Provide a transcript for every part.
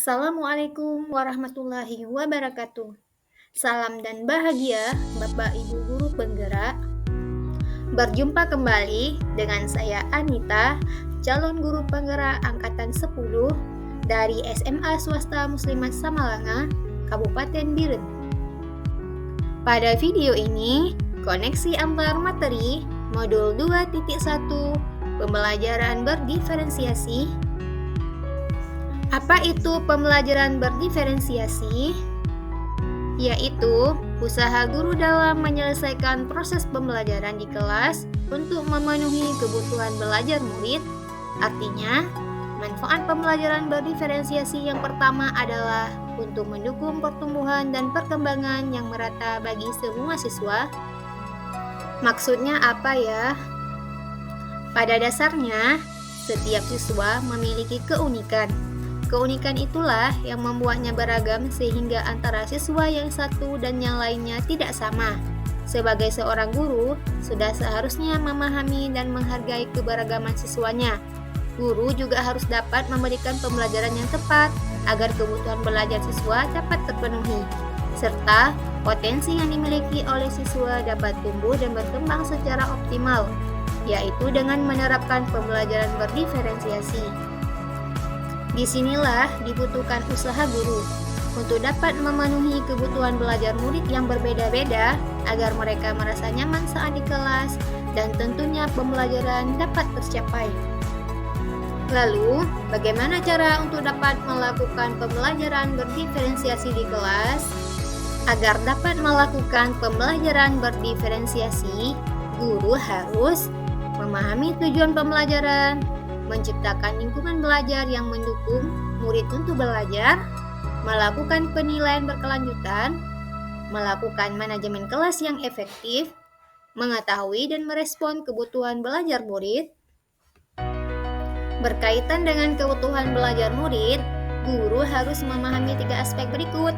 Assalamualaikum warahmatullahi wabarakatuh. Salam dan bahagia Bapak Ibu Guru Penggerak. Berjumpa kembali dengan saya Anita, calon guru penggerak angkatan 10 dari SMA Swasta Muslimat Samalanga, Kabupaten Biren. Pada video ini, koneksi antar materi modul 2.1 pembelajaran berdiferensiasi. Apa itu pembelajaran berdiferensiasi? Yaitu usaha guru dalam menyelesaikan proses pembelajaran di kelas untuk memenuhi kebutuhan belajar murid. Artinya, manfaat pembelajaran berdiferensiasi yang pertama adalah untuk mendukung pertumbuhan dan perkembangan yang merata bagi semua siswa. Maksudnya apa ya? Pada dasarnya, setiap siswa memiliki keunikan. Keunikan itulah yang membuatnya beragam sehingga antara siswa yang satu dan yang lainnya tidak sama. Sebagai seorang guru, sudah seharusnya memahami dan menghargai keberagaman siswanya. Guru juga harus dapat memberikan pembelajaran yang tepat agar kebutuhan belajar siswa dapat terpenuhi, serta potensi yang dimiliki oleh siswa dapat tumbuh dan berkembang secara optimal, yaitu dengan menerapkan pembelajaran berdiferensiasi. Disinilah dibutuhkan usaha guru untuk dapat memenuhi kebutuhan belajar murid yang berbeda-beda agar mereka merasa nyaman saat di kelas dan tentunya pembelajaran dapat tercapai. Lalu, bagaimana cara untuk dapat melakukan pembelajaran berdiferensiasi di kelas? Agar dapat melakukan pembelajaran berdiferensiasi, guru harus memahami tujuan pembelajaran, menciptakan lingkungan belajar yang mendukung murid untuk belajar, melakukan penilaian berkelanjutan, melakukan manajemen kelas yang efektif, mengetahui dan merespon kebutuhan belajar murid. Berkaitan dengan kebutuhan belajar murid, guru harus memahami 3 aspek berikut.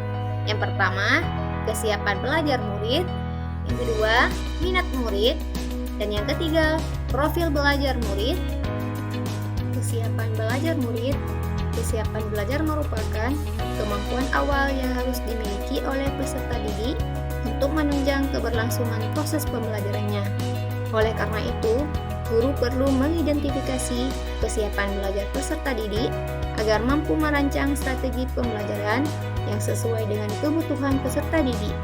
Yang pertama, kesiapan belajar murid. Yang kedua, minat murid. Dan yang ketiga, profil belajar murid. Kesiapan belajar murid. Kesiapan belajar merupakan kemampuan awal yang harus dimiliki oleh peserta didik untuk menunjang keberlangsungan proses pembelajarannya. Oleh karena itu, guru perlu mengidentifikasi kesiapan belajar peserta didik agar mampu merancang strategi pembelajaran yang sesuai dengan kebutuhan peserta didik.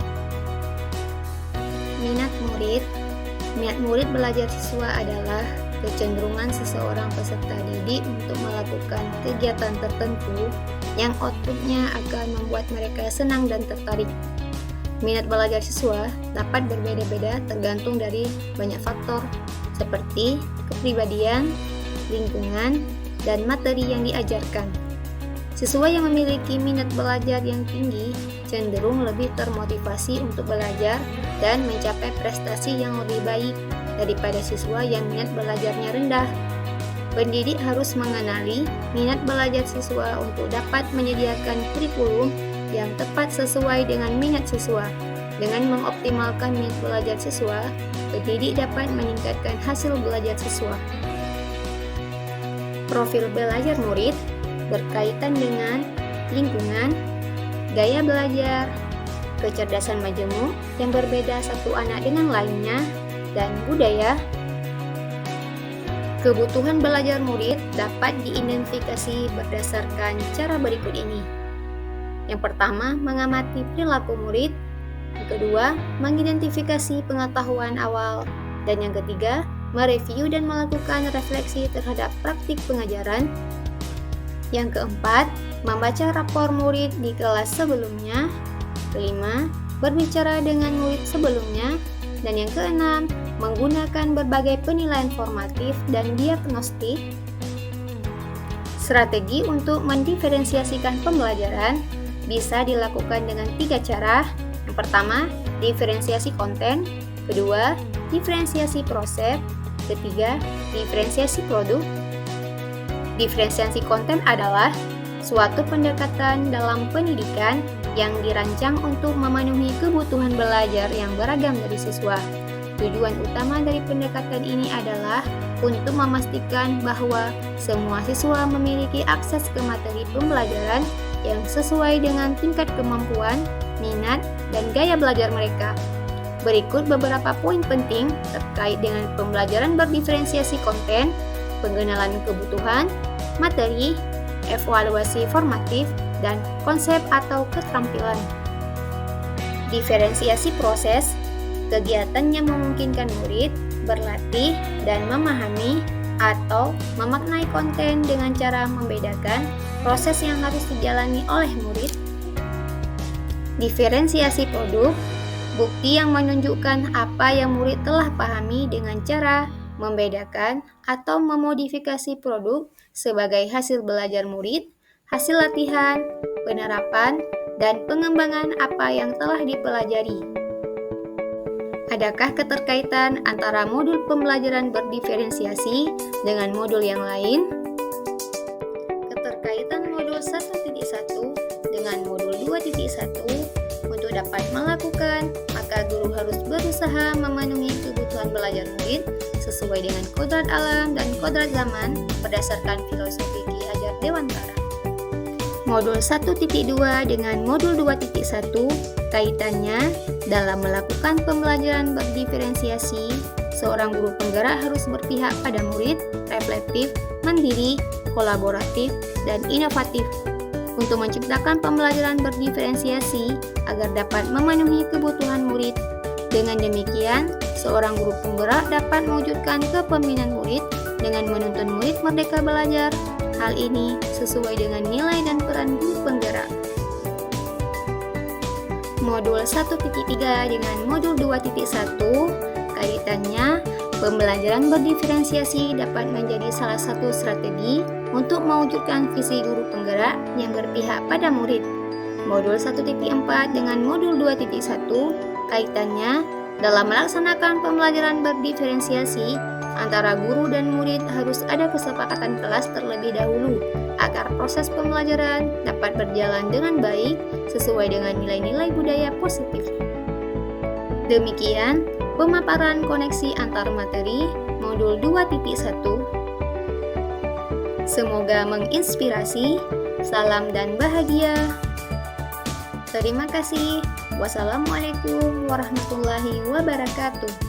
Minat murid. Minat murid belajar siswa adalah kecenderungan seseorang peserta didik untuk melakukan kegiatan tertentu yang outputnya akan membuat mereka senang dan tertarik. Minat belajar siswa dapat berbeda-beda tergantung dari banyak faktor seperti kepribadian, lingkungan, dan materi yang diajarkan. Siswa yang memiliki minat belajar yang tinggi cenderung lebih termotivasi untuk belajar dan mencapai prestasi yang lebih baik daripada siswa yang minat belajarnya rendah. Pendidik harus mengenali minat belajar siswa untuk dapat menyediakan kurikulum yang tepat sesuai dengan minat siswa. Dengan mengoptimalkan minat belajar siswa, pendidik dapat meningkatkan hasil belajar siswa. Profil belajar murid berkaitan dengan lingkungan, gaya belajar, kecerdasan majemuk yang berbeda satu anak dengan lainnya, dan budaya. Kebutuhan belajar murid dapat diidentifikasi berdasarkan cara berikut ini. Yang pertama, mengamati perilaku murid. Yang kedua, mengidentifikasi pengetahuan awal. Dan yang ketiga, mereview dan melakukan refleksi terhadap praktik pengajaran. Yang keempat, membaca rapor murid di kelas sebelumnya. Kelima, berbicara dengan murid sebelumnya. Dan yang keenam, menggunakan berbagai penilaian formatif dan diagnostik. Strategi untuk mendiferensiasikan pembelajaran bisa dilakukan dengan 3 cara. Yang pertama, diferensiasi konten. Kedua, diferensiasi proses. Ketiga, diferensiasi produk. Diferensiasi konten adalah suatu pendekatan dalam pendidikan yang dirancang untuk memenuhi kebutuhan belajar yang beragam dari siswa. Tujuan utama dari pendekatan ini adalah untuk memastikan bahwa semua siswa memiliki akses ke materi pembelajaran yang sesuai dengan tingkat kemampuan, minat, dan gaya belajar mereka. Berikut beberapa poin penting terkait dengan pembelajaran berdiferensiasi konten, pengenalan kebutuhan, materi, evaluasi formatif, dan konsep atau keterampilan. Diferensiasi proses, kegiatan yang memungkinkan murid berlatih dan memahami atau memaknai konten dengan cara membedakan proses yang harus dijalani oleh murid. Diferensiasi produk, bukti yang menunjukkan apa yang murid telah pahami dengan cara membedakan atau memodifikasi produk sebagai hasil belajar murid, hasil latihan, penerapan, dan pengembangan apa yang telah dipelajari. Adakah keterkaitan antara modul pembelajaran berdiferensiasi dengan modul yang lain? Keterkaitan modul 1.1 dengan modul 2.1 untuk dapat melakukan, maka guru harus berusaha memenuhi kebutuhan belajar murid sesuai dengan kodrat alam dan kodrat zaman berdasarkan filosofi Ki Hajar Dewantara. Modul 1.2 dengan modul 2.1 kaitannya dalam melakukan pembelajaran berdiferensiasi, seorang guru penggerak harus berpihak pada murid, reflektif, mandiri, kolaboratif, dan inovatif untuk menciptakan pembelajaran berdiferensiasi agar dapat memenuhi kebutuhan murid. Dengan demikian, seorang guru penggerak dapat mewujudkan kepemimpinan murid dengan menuntun murid merdeka belajar. Hal ini sesuai dengan nilai dan peran guru penggerak. Modul 1.3 dengan modul 2.1 kaitannya pembelajaran berdiferensiasi dapat menjadi salah satu strategi untuk mewujudkan visi guru penggerak yang berpihak pada murid. Modul 1.4 dengan modul 2.1 kaitannya dalam melaksanakan pembelajaran berdiferensiasi antara guru dan murid harus ada kesepakatan kelas terlebih dahulu agar proses pembelajaran dapat berjalan dengan baik sesuai dengan nilai-nilai budaya positif. Demikian pemaparan koneksi antar materi modul 2.1. Semoga menginspirasi. Salam dan bahagia. Terima kasih. Wassalamualaikum warahmatullahi wabarakatuh.